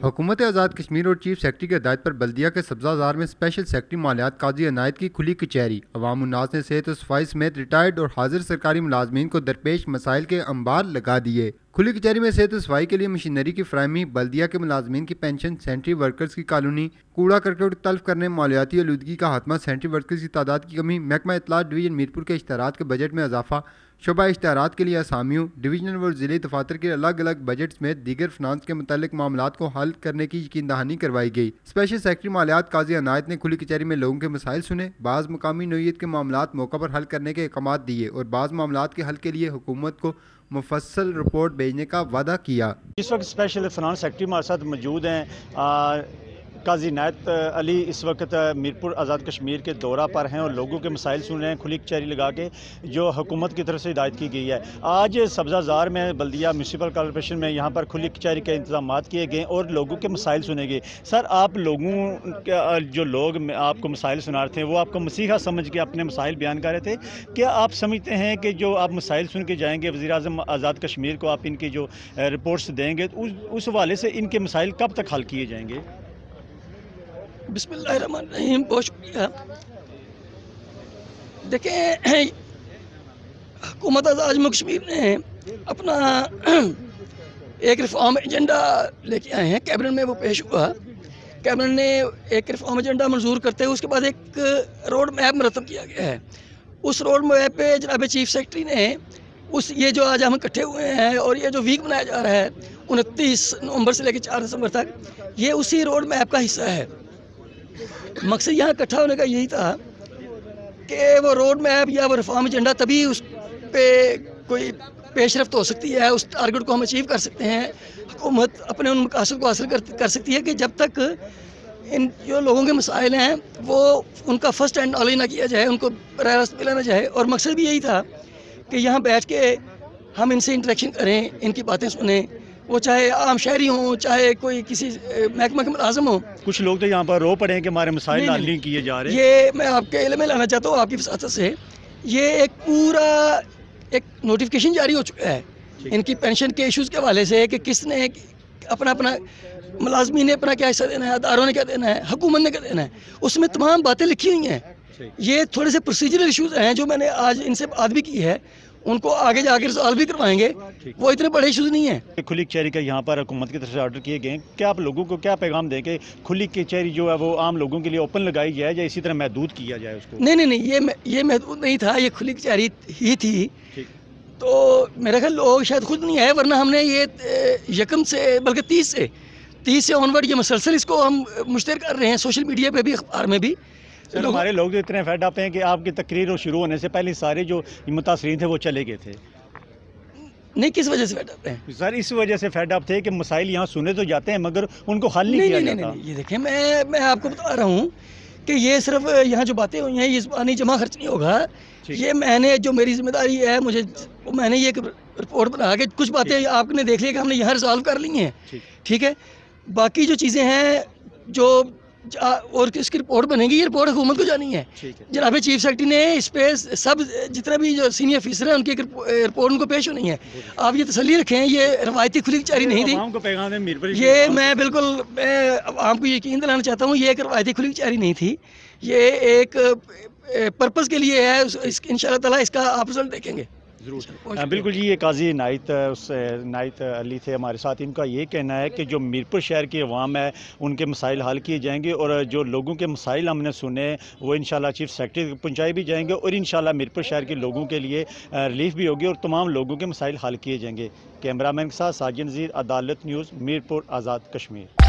हुकूमत आज़ाद कश्मीर और chief secretary की हिदायत पर बल्दिया के सब्ज़ाजार में स्पेशल सेक्रेटरी मालियात काजी अनायत की खुली कचहरी। अवाम उन्नास ने सेहत और सफाई समेत रिटायर्ड और हाजिर सरकारी मुलाजमीन को दरपेश मसाइल के अंबार लगा दिए। खुली कचहरी में सेहत और सफाई के लिए मशीनरी की फ्राहमी, बल्दिया के मुलाजमीन की पेंशन, सेंट्री वर्कर्स की कॉलोनी, कूड़ा करकट तल्फ करने, मालियाती आलूदगी का खात्मा, सेंट्री वर्कर्स की तादाद की कमी, महकमा इत्तलात डिवीजन मीरपुर के इश्तहारात के बजट में इजाफा, शोबा इश्तहारात के लिए असामियों, डिवीजनल व जिले दफातर के अलग अलग बजट समेत दीगर फिनांस के मुतालिक मामलात को हल करने की यकीन दहानी करवाई गई। स्पेशल सेक्रेटरी मालियात काजी अनायत ने खुली कचहरी में लोगों के मसाइल सुने, बाज़ मुकामी नौइयत के मामलात मौका पर हल करने के अहकाम दिए और बाज़ मामलात के हल के लिए हुकूमत को मुफस्सल रिपोर्ट भेजने का वादा किया। इस वक्त स्पेशल फिनांस सेक्रेटरी हमारे साथ मौजूद हैं। काजी नायत अली इस वक्त मीरपुर आज़ाद कश्मीर के दौरा पर हैं और लोगों के मसाइल सुन रहे हैं खुली कचहरी लगा के, जो हुकूमत की तरफ से हिदायत की गई है। आज सब्ज़ाजार में बल्दिया म्यूनसिपल कॉर्पोरेशन में यहाँ पर खुली कचहरी के इंतजाम किए गए और लोगों के मसाइल सुने गए। सर, आप लोगों जो लोग आपको मसाइल सुना रहे थे वो आपको मसीहा समझ के अपने मसाइल बयान कर रहे थे। क्या आप समझते हैं कि जो आप मसाइल सुन के जाएंगे वज़ीर-ए-आज़म आज़ाद कश्मीर को, आप इनकी जो रिपोर्ट्स देंगे उस हवाले से इनके मसाइल कब तक हल किए जाएंगे? बिस्मिल्लाहिर्रहमानिर्रहीम, बहुत शुक्रिया। देखें, हुकूमत आज़ाद जम्मू कश्मीर ने अपना एक रिफॉर्म एजेंडा लेके आए हैं। कैबिनेट में वो पेश हुआ। कैबिनेट ने एक रिफॉर्म एजेंडा मंजूर करते हुए उसके बाद एक रोड मैप मुरतब किया गया है। उस रोड मैप पे जनाब चीफ सेक्रेटरी ने ये जो आज हम इकट्ठे हुए हैं और ये जो वीक बनाया जा रहा है 29 नवंबर से लेकर 4 दिसंबर तक, ये उसी रोड मैप का हिस्सा है। मकसद यहाँ इकट्ठा होने का यही था कि वो रोड मैप या वो रिफॉर्म एजेंडा तभी उस पे कोई पेशरफ्त हो सकती है, उस टारगेट को हम अचीव कर सकते हैं, हुकूमत अपने उन मकासद को हासिल कर सकती है कि जब तक इन जो लोगों के मसाइल हैं वो उनका फर्स्ट हैंड नॉलेज ना किया जाए, उनको बराह रास्त मिला ना जाए। और मकसद भी यही था कि यहाँ बैठ के हम इनसे इंटरेक्शन करें, इनकी बातें सुने, वो चाहे आम शहरी हों, चाहे कोई किसी महकमा के मुलाजिम हो। कुछ लोग तो यहाँ पर रो पड़े हैं कि हमारे मसाइल हल नहीं किए जा रहे। ये मैं आपके इल्म में लाना चाहता हूँ आपकी वसातत से, ये एक पूरा एक नोटिफिकेशन जारी हो चुका है इनकी पेंशन के इश्यूज़ के हवाले से कि किसने अपना मुलाजमी ने अपना क्या हिस्सा देना है, अदारों ने क्या देना है, हुकूमत ने क्या देना है, उसमें तमाम बातें लिखी हुई हैं। ये थोड़े से प्रोसीजरल इश्यूज़ हैं जो मैंने आज इनसे बात भी की है, उनको आगे जाकर रिजॉल्व भी करवाएंगे। वो इतने बड़े इश्यूज नहीं है। खुली कचहरी का यहाँ पर हुकूमत की तरफ से ऑर्डर किए गए, क्या आप लोगों को क्या पैगाम दें कि खुली कचहरी जो है वो आम लोगों के लिए ओपन लगाई जाए या इसी तरह महदूद किया जाए उसको? नहीं, ये महदूद नहीं था, ये खुली कचहरी ही थी। तो मेरा ख्याल लोग शायद खुद नहीं आए, वरना हमने ये यकम से बल्कि 30 से ऑनवर्ड ये मसलसल इसको हम मुश्तहर कर रहे हैं, सोशल मीडिया पे भी, अखबार में भी। सर, हमारे लोग तो इतने फेड अप हैं कि आपकी तकरीर शुरू होने से पहले सारे जो मुतासरीन थे वो चले गए थे। नहीं, किस वजह से फेड अप हैं? सर, इस वजह से फेड अप थे कि मसाइल यहाँ सुने तो जाते हैं मगर उनको हल नहीं किया जाता। ये देखें, मैं आपको बता रहा हूँ कि ये सिर्फ यहाँ जो बातें हुई हैं, ये ज़बानी जमा खर्च नहीं होगा। ये मैंने जो मेरी जिम्मेदारी है, मैंने ये रिपोर्ट बना के कुछ बातें आपने देख लिया कि हमने यहाँ रिजॉल्व कर ली हैं, ठीक है। बाकी जो चीज़ें हैं जो और इसकी रिपोर्ट बनेगी, ये रिपोर्ट हुकूमत को जानी है। जनाब चीफ सेक्रेटरी ने इस पे सब जितने भी जो सीनियर अफसर हैं उनकी रिपोर्ट उनको पेश होनी है। आप ये तसल्ली रखें, ये रवायती खुली कचहरी नहीं थी। ये मैं आपको यकीन दिलाना चाहता हूँ, ये एक रवायती खुली कचहरी नहीं थी। ये एक पर्पज़ के लिए है। इंशाअल्लाह ताला इसका आप रिजल्ट देखेंगे। बिल्कुल जी, ये काजी नायत अली थे हमारे साथ। इनका ये कहना है कि जो मीरपुर शहर की अवाम है उनके मसाइल हल किए जाएंगे और जो लोगों के मसाइल हमने सुने वो इंशाल्लाह चीफ सेक्रेटरी पहुँचाए भी जाएंगे और इंशाल्लाह मीरपुर शहर के लोगों के लिए रिलीफ भी होगी और तमाम लोगों के मसाइल हल किए जाएंगे। कैमरामैन के साथ साजिद नज़ीर, अदालत न्यूज़, मीरपुर आज़ाद कश्मीर।